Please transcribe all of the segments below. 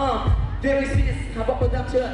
There is this habang production.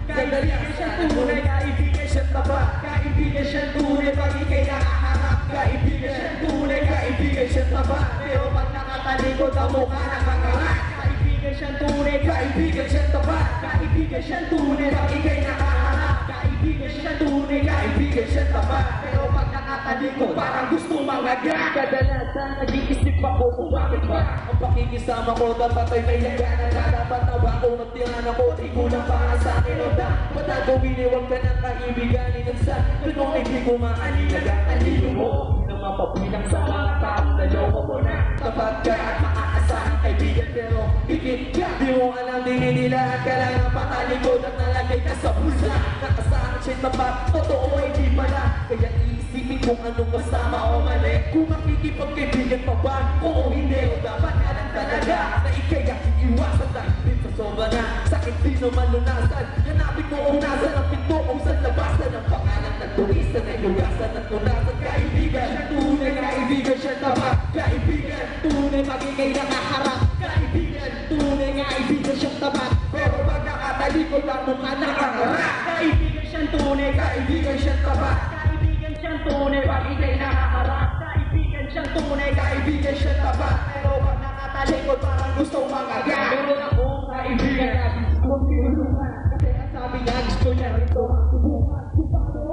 Kaibigan siyang tunay, kaibigan siyang tapat. Kaibigan siyang tunay pag ika'y nakaharap. Kaibigan siyang tunay, kaibigan siyang tapat. Pero pag nakatalikod ang mukha nakakarap. Kaibigan siyang tunay, kaibigan siyang tapat. Kaibigan siyang tunay pag ika'y nakaharap. Kaibigan siyang tunay, kaibigan siyang tapat. Pero pag nakatalikod parang gusto mangagat. Kadalasan nag-iisip ako kung bakit ba ang pakikisama ko dapat ay may lagana na dapat na ba kung nagtiran ako di ko lang para sa akin o da ba't nagawin eh huwag ka ng kaibigan inagsan ganun hindi ko maalilaga alilo mo hindi na mapapilang sa mga taong naloko mo na tapat ka at maaasahan kaibigan pero higit ka di mo alam dininilaan ka lang ang patalikod at nalagay ka sa bulsa nakasahan siya'y tapat totoo ay di pala kaya iisipin kung anong masama o mali kung makikipagkaibigan pa ba oo hindi o dapat ka lang talaga na ika'y iiwasan dahil sa sobra na sakit di naman lunasan hanapin mo kung nasan ang pinto kung saan labasan ang pangalan ng turisan ay lugasan at lunasan kaibigan Siya tunay, kaibigan siya tapat. Kaibigan, tunay pag ika'y nakaharap. Kaibigan, tunay, kaibigan siyang tapat. Pero pag nakatalikod ang mukha nakaharap. Kaibigan siyang tunay, kaibigan siyang tapat. Kaibigan siyang tunay pag ika'y nakaharap. Kaibigan siyang tunay, kaibigan siyang tapat. Pero pag nakatalikod parang gustong mangagat. Meron akong kaibigan na gusto kong tinulungan. Kasi ang sabi niya gusto niya rito subukan. Kung paano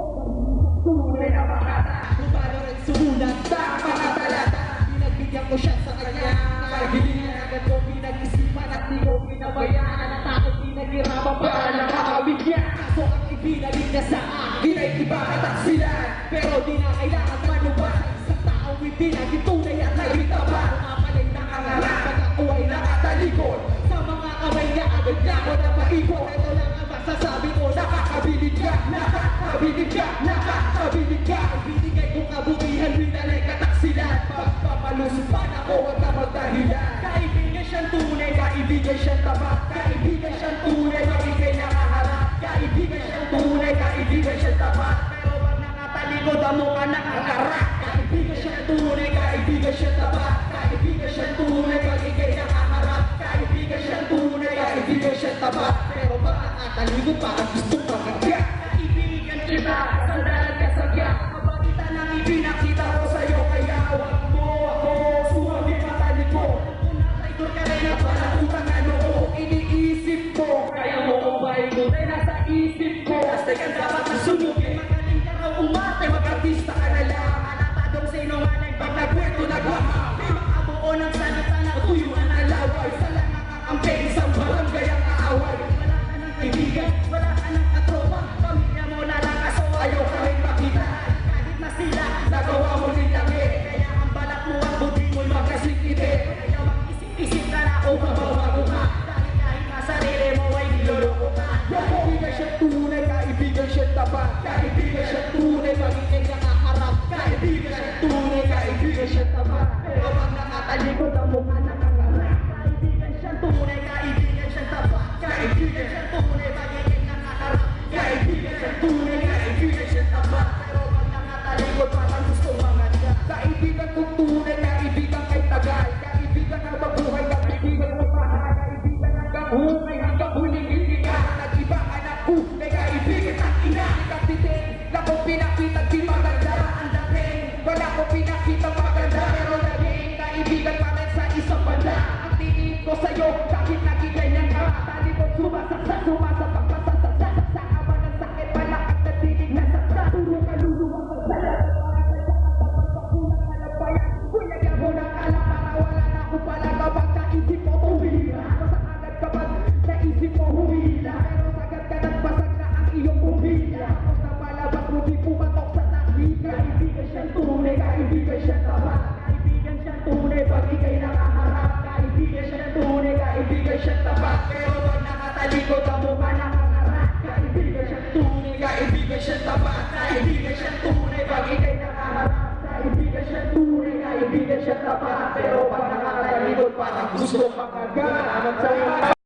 tunay na makata. Kung paano rin sumulat sa mga talata. Pinagbigyan ko siya sa kanya. Hindi niya agad ko pinag-isipan at di ko pinabayaan. Natakot pinaghirapan para nakakabigyan. Kaso ang ibinalik niya sa akin ay iba kataksilan. Pero di na kailangan manubay. Sa taong ibinagin tunay at nagitaban. Mga palay nakangarap pag ako ay nakatalikod. Sa mga kamay niya agad niya ako napaikot. Ito lang ang masasabi ko, nakakabilig ka. Nakakabilig ka, nakakabilig ka. Ibinigay kong kabutihan, binalay kataksilan. Pagpapalusupan ako at napagdahilan. Kaibigan siyang tunay, kaibigan siyang tapat. Kaibigan siyang tunay, pag ika'y nakaharap. Kaibigan siyang tunay, kaibigan siyang tapat. Pero pag nakatalikod ang mukha nakakarap. Kaibigan siyang tunay, kaibigan siyang tapat. Kaibigan siyang tunay, pag ika'y nakaharap. Kaibigan siyang tunay, kaibigan siyang tapat. Pero pag nakatalikod parang gustong makagat. Kaibigan kita, sandalan ka sa gyak. Kapagitan ng ipinakita ko sa'yo, kaya huwag mo ako suwagi mataliko. Kung nakaikot ka rin at walang utang na loob, iniisip mo, kaya mo kong baikot ay nasa isip ko. Basta ka dapat masunugin, magaling ka raw umate, mag-artista ka na lang. Alatadong sinungaling pag nagkwento nagwahang. Di makabuo ng salita na tuyuan na laway. Sa lang nakakampi, isang barangay ang kaaway. Wala ka ng kaibigan, wala ka ng katropa. Pamilya mo na lang kaso ayaw ka rin makita. Kahit na sila, nagawa mo rin langit. Kaya ang balat mo ang buti mo'y magkasikite. Kaya mag-isip-isip ka na o mababago ka. Dahil kahit na sarili mo ay niloloko ka. Kaibigan siyang tunay, kaibigan siyang tapat. Kaibigan siyang tunay, pag-ikay nakaharap. Kaibigan siyang tunay, kaibigan siyang tapat. Pero pag nakatalikod ang mukha nakakarap. Kaibigan siyang tunay, kaibigan siyang tapat. Kaibigan siyang tunay, pag-ikay nakaharap. Kaibigan siyang tunay, kaibigan siyang tapat. Pero pag nakatalikod parang gusto mangagat. Kaibigan kong tunay, kaibigan kay tagal. Kaibigan na mabuhay, kaibigan mo mahal. Kaibigan hanggang hukay, hanggang huling hindi ka. Nag-iba anak ko, kay kaibigan at ina. Ikapitin, na kung pinakita di maganda ang dating. Wala ko pinakita maganda, pero naging kaibigan pa rin sa isang banda. Ang tingin ko sa'yo, kahit naging ganyan ka. Talikod sumasaksak, sumasapak, masasaksak. Sa ama ng sakit, malakad na tinig na saksak. Puro kaluluwa ka sala. Pagpakulang malabayan. Kuyaga mo ng alam para wala na ako pala. Kapag naisip mo humila, sa agad kapag naisip mo humila. Pero sagad ka nagbasag na ang iyong humila. Tapos na palabas mo di pumatok sa takika. Kaibigan siyang tunay, kaibigan siyang tapat. Kaibigan siyang tunay, pag ika'y nakaharap. Kaibigan siyang tunay, kaibigan siyang tapat. Pero pag nakatalikod ang mukha nakakarap. Kaibigan siyang tunay, kaibigan siyang tapat. Kaibigan siyang tunay, pag ika'y nakaharap. Kaibigan siyang tunay, kaibigan siyang tapat. Pero pag nakatalikod parang gusto makagat.